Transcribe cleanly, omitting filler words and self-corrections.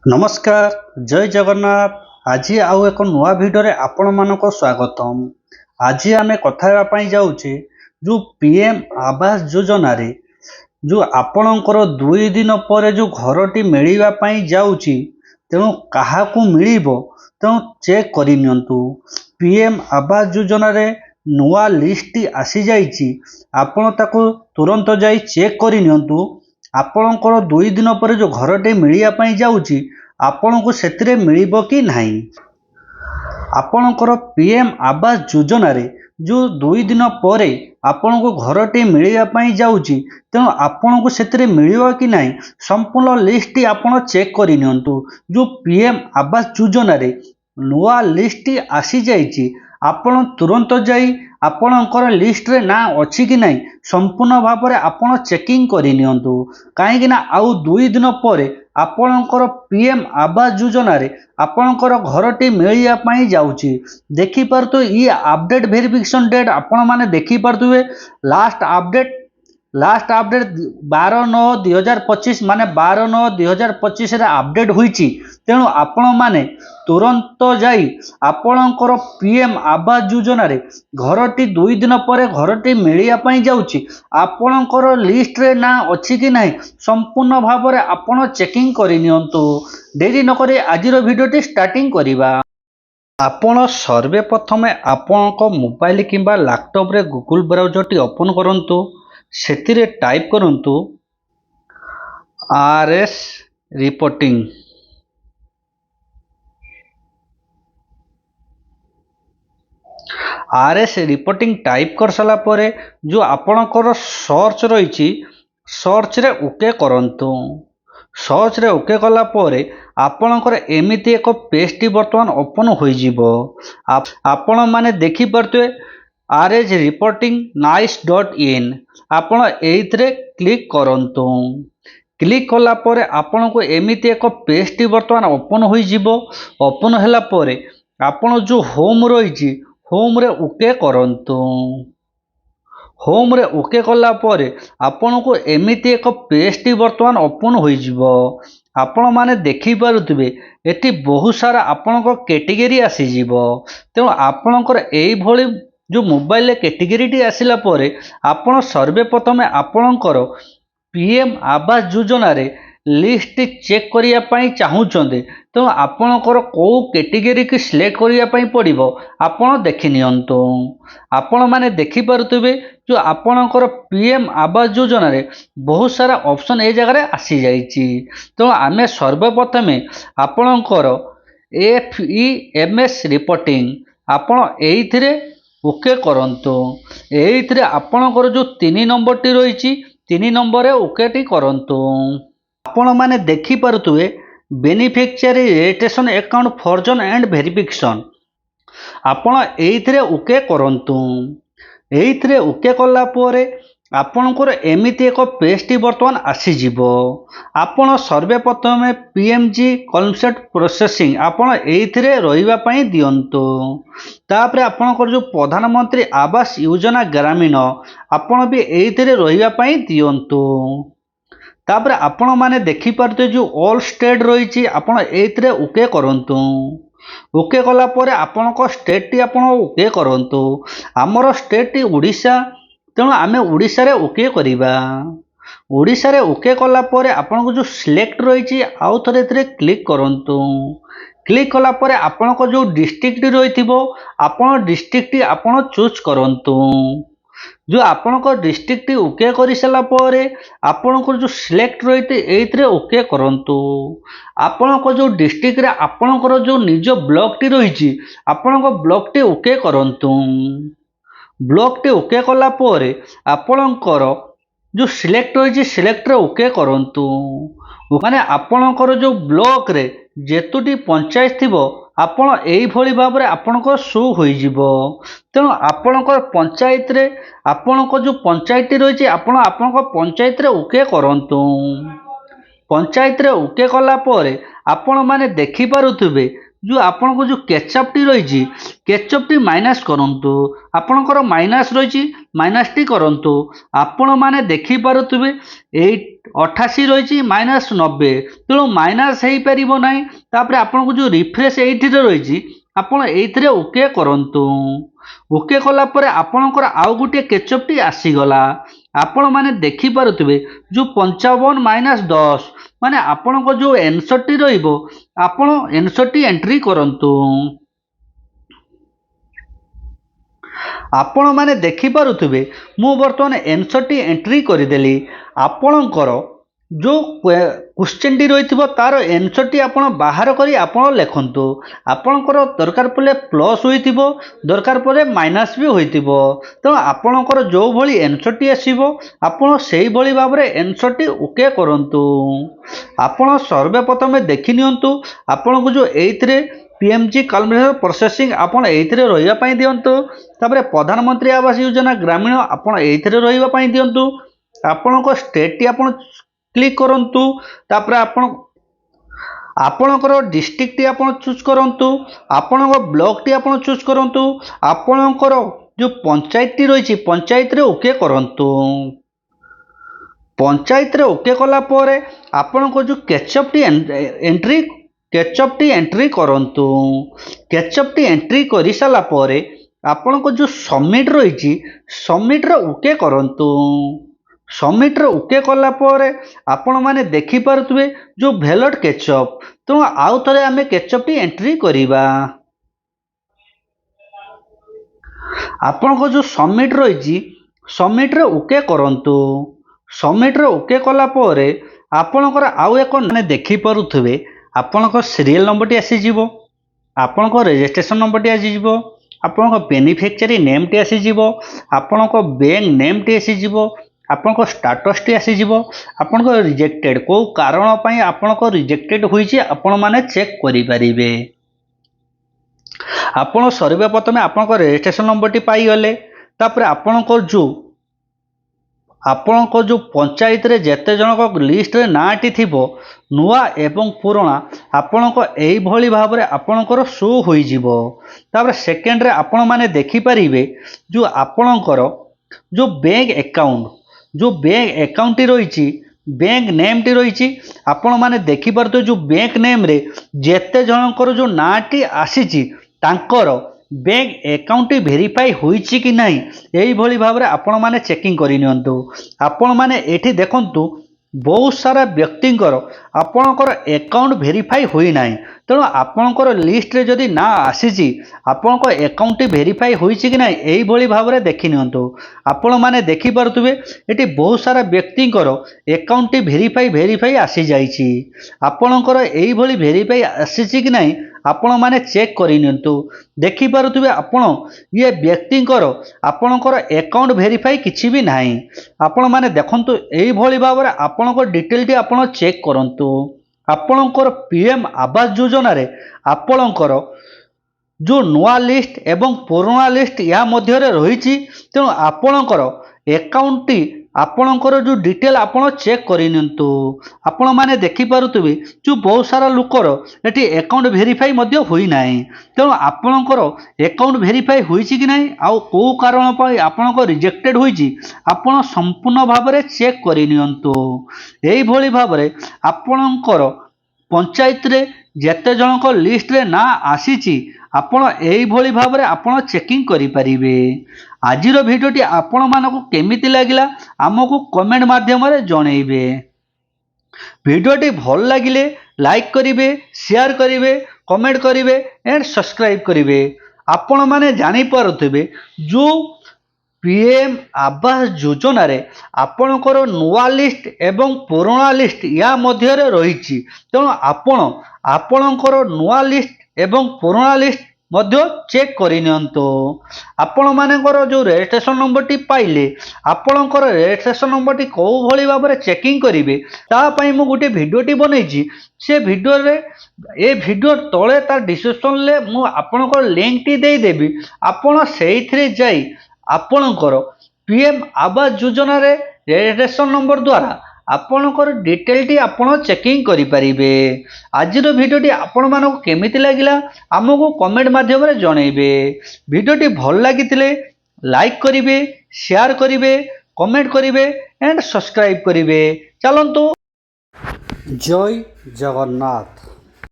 नमस्कार जय जगन्नाथ। आज आउ एक नुआ भिडियो आपण मानक स्वागतम। आज आम कथा जाऊे जो पीएम आवास योजना रे जो आपणकर 2 दिन पर जो घरटी मिलवाई जाऊँगी तेणु क्या मिलिबो तेणु चेक करनियंतु। पीएम आवास योजना रे नुआ लिस्ट आसी जाइछि, आपण ताकू तुरंत जाई चेक करनियंतु। आपणकर 2 दिन पर जो घरटे मिलवाई जाऊँगी आपण को सेतिरे मिलिबो कि नहीं। आपणकर पीएम आवास योजना रे जो 2 दिन पर आपण को घरटे मिलवाई जाऊँगी तेणु आपण को सेतिरे मिलिबो कि नहीं संपूर्ण लिस्ट आपण चेक करनियंतु। जो पीएम आवास योजना रे नुआ लिस्ट आसी जाइछि, आपण तुरंत जाई आपणकर लिस्ट रे ना अछि कि नहीं संपूर्ण भाव में आपण चेकिंग करनियंतु। काहेकि ना आउ 2 दिन पर आपणकर पीएम आवास योजना रे आपणकर घरटी मिलवाई जाउछि। देखि पारतो ये अपडेट वेरिफिकेशन डेट आपण माने देखि पारतुवे। लास्ट अपडेट 12/9/2025 माने 12/9/2025 रे अपडेट होईछि। तेणु आपण माने तुरंत जाई आपणकर पीएम आवास योजना रे घरटी 2 दिन पर घरटी मिलवाई जाउछि, आपणकर लिस्ट रे ना अछि कि नहीं संपूर्ण भाव में आपण चेकिंग करनियंतु। देरी न करे आजिर भिडियोटी स्टार्टिंग करिबा। आपण सर्वप्रथमे आपणक मोबाइल किंबा लैपटॉप रे गूगल ब्राउजर टी ओपन करंतु। सेतिरे टाइप करंतु RS reporting. RS reporting type कर सारा परे जो आपणकर सर्च रही सर्च रे ओके करंतु। सर्च रे ओके कला परे आपणकर एमिति एक पेज टी वर्तमान ओपन हो जिवो। आपण माने देखि परतुए आरएस रिपोर्टिंग nice.in। आपण एइथरे क्लिक करंतु। क्लिक कला परे आपण को एमिति एक पेज टी वर्तमान ओपन हो जिवो। ओपन होला परे आपण जो होम रही होम रे ओके करंतु। होम रे ओके कला परे आपण को एमिति एक पेज टी वर्तमान ओपन हो जिवो। आपण माने देखि पारुथिबे एटी बहुत सारा आपण को कैटेगरी आसी जिवो। तेणु आपणकर एई भली जो मोबाइल कैटेगरी टी आसिला परे आपण सर्वप्रथमे आपणकर पीएम आवास योजना रे लिस्ट चेक करिया पई चाहूचंदे तो आपणकर को कैटेगरी की सिलेक्ट करिया पई पड़िबो आपण देखि नियंतु। आपण माने देखि पारुथिबे जो आपणकर पीएम आवास योजना रे बहुत सारा ऑप्शन ए जगह रे आसी जाइछि। तो आमे सर्वप्रथमे आपणकर एफईएमएस रिपोर्टिंग आपण एइथिरे ओके करंतु। एइथिरे आपणकर जो 3 नंबर टी रहिछि 3 नंबर रे ओके टी करंतु। आपण माने देखि पारुथुए बेनिफिशियरी रजिस्ट्रेशन अकाउंट फॉर्जन एंड वेरिफिकेशन आपण एइथिरे ओके करंतु। एइथिरे ओके कला परे आपणकर एमिति एक पेज टी वर्तमान आसी जिवो। आपण सर्वप्रथमे पीएमजी कॉन्सेप्ट प्रोसेसिंग आपण एइथिरे रहिबा पई दियंतु। तापरे आपणकर जो प्रधानमंत्री आवास योजना ग्रामीण आपण भी एइथिरे रहिबा पई दियंतु। तापरे आपण माने देखि पारते जो ऑल स्टेट रही आपण एइथिरे ओके करंतु। ओके कला परे आपणक स्टेट टी आपण ओके करंतु। हमर स्टेट टी ओडिशा तेणु आमे ओडिशा रे ओके करिबा। ओडिशा रे ओके कला परे आपणक जो सिलेक्ट रही आउ थरे एथिरे क्लिक करंतु। क्लिक कला परे आपणक जो डिस्ट्रिक्ट रहिथिबो आपण डिस्ट्रिक्ट टी आपण चूज करंतु। जो आपणक डिस्ट्रिक्ट ओके करि सला परे आपणक जो सिलेक्ट रहिते एइथरे ओके करंतु। आपणक जो डिस्ट्रिक्ट रे आपणकर जो निज ब्लॉक टी रहिछि आपणक ब्लॉक टी ओके करंतु। ब्लॉक टी ओके कला परे आपणकर जो सिलेक्ट रहिछि सिलेक्ट रे ओके करंतु। माने आपणकर जो ब्लॉक रे जेतुटी पंचायत थिबो आपण एई भली भाव रे आपणकर शो होई जिवो। तेणु आपणकर पंचायत रे आपणकर जो पंचायत रहिछि आपण आपणकर पंचायत रे ओके करंतु। पंचायत रे ओके कला परे आपण माने देखि पारुथिबे जो आपनको जो कैचअप टी रही कैचअप टी माइनस करंतु आपणकर माइनस रही माइनस टी करंतु आपण माने देखि पारुतबे 88 रही माइनस 90 तेणु माइनस हो पार ना तापर आपको जो रिफ्रेश ये रही आपण ये ओके करंतु ओके कला परे आपणकर आउ गोटे कैचअप टी आसीगला आपण माने देखि पारुतबे जो 55 माइनस 10 माने आपणको जो आंसर टी रहिबो आपण आंसर टी एंट्री करंतु आपण माने देखि पारुतबे मु वर्तमान आंसर टी एंट्री करदेली आपणकर जो क्वेश्चन टी रही तार आंसर टी आपण बाहर करी आपण लिखंतु आपणकर दरकार पड़े प्लस होइतिबो दरकार पड़े माइनस भी होइतिबो तो आपणकर जो भली आंसर टी आसीबो आपण सेही भली भाबरे आंसर टी ओके करंतु आपण सर्वप्रथम देखि नियंतु आपणको जो एइथरे पीएमजी कैलकुलेटर प्रोसेसिंग आपण एइथरे रहिबा पई दियंतु तापर प्रधानमंत्री आवास योजना ग्रामीण आपण एइथरे रहिबा पई दियंतु आपणको स्टेट टी आपण क्लिक करंतु तापर आपणकर डिस्ट्रिक्ट टी आपण चूज करंतु आपणकर ब्लॉक टी आपण चूज करंतु आपणकर जो पंचायत टी रही पंचायत रे ओके करंतु पंचायत रे ओके कला परे आपणको जो कैचअप टी एंट्री करंतु कैचअप टी एंट्री करि साला परे आपणको जो सबमिट रही सबमिट रे ओके करंतु सबमिट रे ओके कला परे आपण माने देखि पारुतबे जो वैलिड कैचअप तो आउ थरे आमे कैचअप टी एंट्री करिबा आपण को जो सबमिट रही सबमिट रे ओके करंतु सबमिट रे ओके कला परे आपणकर आउ एक माने देखि पारुतबे आपणकर सीरियल नंबर टी आसी जिवो आपणकर रजिस्ट्रेशन नंबर टी आसी जिवो आपणकर बेनिफिशियरी नेम टी आसी जिवो आपणकर बैंक नेम टी आसी जिवो आपनको स्टाटस टी आसी जिवो आपनको रिजेक्टेड को कारण पई आपनको रिजेक्टेड होईची आपण माने चेक करि परिबे आपण सर्वप्रथम आपनको रजिस्ट्रेशन नंबर टी पाई गले तापर आपनको जो पंचायत रे जेते जनक लिस्ट रे नाटी थिबो नुआ एवं पुराना आपनको एई भली भाबरे आपनकर शो होई जिवो तापर सेकेंड रे आपण माने देखि परिबे जो आपनकर जो बैंक अकाउंट रही बैंक नेम टी रही आपण माने देखि पारतो जो बैंक नेम रे जेते जनकर जो नाटी आसीची तांकर बैंक अकाउंट वेरीफाई होईची कि नहीं एई भली भाबरे आपण माने चेकिंग करि नियंतु आपण माने एठी देखंतु बहुत सारा व्यक्तिंकर आपणकर अकाउंट वेरीफाई होई नाही तेणु आपणकर लिस्ट रे जदि ना आसीची आपणको अकाउंट वेरीफाई होईची कि नहीं एई भली भाबरे देखि नियंतु आपण माने देखि पारुतबे एठी बहुत सारा व्यक्तिंकर अकाउंट वेरीफाई आसी जाईची आपणकर एई भली वेरीफाई आसीची कि नहीं आपण माने चेक करि नियंतु देखि पारुतबे आपण ये व्यक्तिंकर आपणकर अकाउंट वेरीफाई किछि भी नाही आपण माने देखंतु एई भली भाबरे आपणको डिटेल टी आपण चेक करंतु आपणकर पीएम आवास योजना रे आपणकर जो नुआ लिस्ट एवं पुराना लिस्ट या मध्य रही तेणु आपणकर अकाउंट टी आपणकर जो डिटेल आपण चेक करिनियंतु आपण माने देखि पारुतबे जो बहुत सारा लोकर एटी अकाउंट वेरीफाई मध्य होई नाही तेणु आपणकर अकाउंट वेरीफाई होईची कि नाही आ को कारण पई आपणको रिजेक्टेड होईची आपण संपूर्ण भाबरे चेक करिनियंतु एई भली भाबरे आपणकर पंचायत रे जेते जनक लिस्ट रे ना आसीची आपण एई भली भाबरे आपण चेकिंग करि परिबे आजिर भिडियोटी आपण मानकु केमिति लागिला आमको कमेंट माध्यम रे जणैबे भिडियोटी भल लागिले लाइक करिवे शेयर करिवे कमेंट करिवे एंड सब्सक्राइब करिवे आपण माने जानि पारुथिबे जो पीएम आवास योजना रे आपणकर नुआ लिस्ट एवं पुराना लिस्ट या मध्य रे रहिछि तेणु आपणकर नुआ लिस्ट एवं पुराना लिस्ट मध्य चेक करिनियंतो आपण मानकर जो रजिस्ट्रेशन नंबर टी पाइले आपणकर रजिस्ट्रेशन नंबर टी को भली भाबरे चेकिंग करिवे ता पई मु गुटे भिडियोटी बनैछि से भिडियो रे ए भिडियो तळे तार डिस्क्रिप्शन ले मु आपणकर लिंक टी देई देबी आपण सेइथरे जाई आपणकर पीएम आवास योजना रे रजिस्ट्रेशन नंबर द्वारा ଆପଣଙ୍କର ଡିଟେଲଟି ଆପଣ ଚେକିଂ କରିପାରିବେ। ଆଜିର ଭିଡ଼ିଓଟି ଆପଣମାନଙ୍କୁ କେମିତି ଲାଗିଲା ଆମକୁ କମେଣ୍ଟ ମାଧ୍ୟମରେ ଜଣାଇବେ। ଭିଡ଼ିଓଟି ଭଲ ଲାଗିଥିଲେ ଲାଇକ୍ କରିବେ, ସେୟାର କରିବେ, କମେଣ୍ଟ କରିବେ ଏଣ୍ଡ ସବସ୍କ୍ରାଇବ୍ କରିବେ। ଚାଲନ୍ତୁ। ଜୟ ଜଗନ୍ନାଥ।